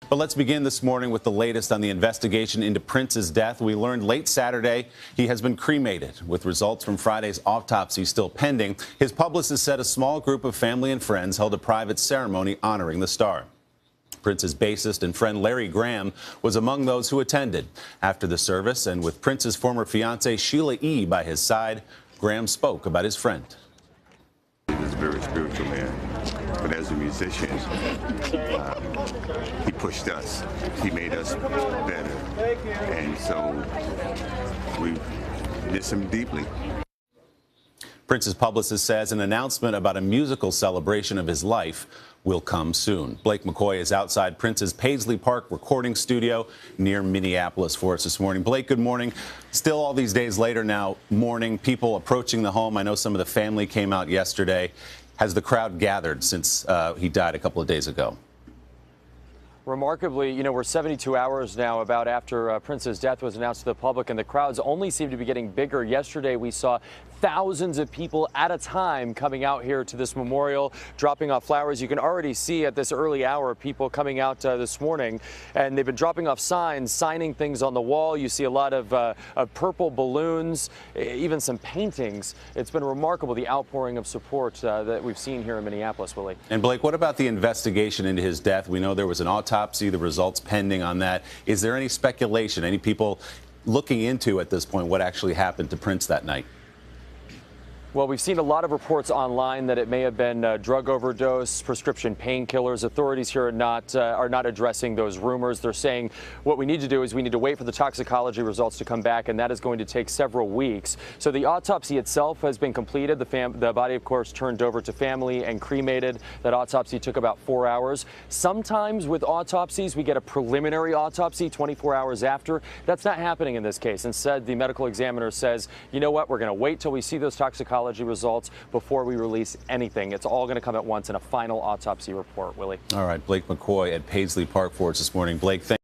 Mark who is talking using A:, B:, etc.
A: But let's begin this morning with the latest on the investigation into Prince's death. We learned late Saturday he has been cremated, with results from Friday's autopsy still pending. His publicist said a small group of family and friends held a private ceremony honoring the star. Prince's bassist and friend Larry Graham was among those who attended. After the service, and with Prince's former fiancée Sheila E. by his side, Graham spoke about his friend.
B: He was a very spiritual man, but as a musician, he pushed us. He made us better, and so we miss him deeply.
A: Prince's publicist says an announcement about a musical celebration of his life will come soon. Blake McCoy is outside Prince's Paisley Park recording studio near Minneapolis for us this morning. Blake, good morning. Still all these days later now, mourning, people approaching the home. I know some of the family came out yesterday. Has the crowd gathered since he died a couple of days ago?
C: Remarkably, we're 72 hours now about after Prince's death was announced to the public, and the crowds only seem to be getting bigger. Yesterday, we saw thousands of people at a time coming out here to this memorial, dropping off flowers. You can already see at this early hour people coming out this morning, and they've been dropping off signs, signing things on the wall. You see a lot of purple balloons, even some paintings. It's been remarkable, the outpouring of support that we've seen here in Minneapolis, Willie.
A: And Blake, what about the investigation into his death? We know there was an autopsy, the results pending on that. Is there any speculation, any people looking into at this point what actually happened to Prince that night?
C: Well, we've seen a lot of reports online that it may have been drug overdose, prescription painkillers. Authorities here are not addressing those rumors. They're saying what we need to do is we need to wait for the toxicology results to come back, and that is going to take several weeks. So the autopsy itself has been completed. The body, of course, turned over to family and cremated. That autopsy took about 4 hours. Sometimes with autopsies, we get a preliminary autopsy 24 hours after. That's not happening in this case. Instead, the medical examiner says, you know what, we're going to wait till we see those toxicology results before we release anything. It's all going to come at once in a final autopsy report, Willie.
A: All right, Blake McCoy at Paisley Park for us this morning. Blake, thank you.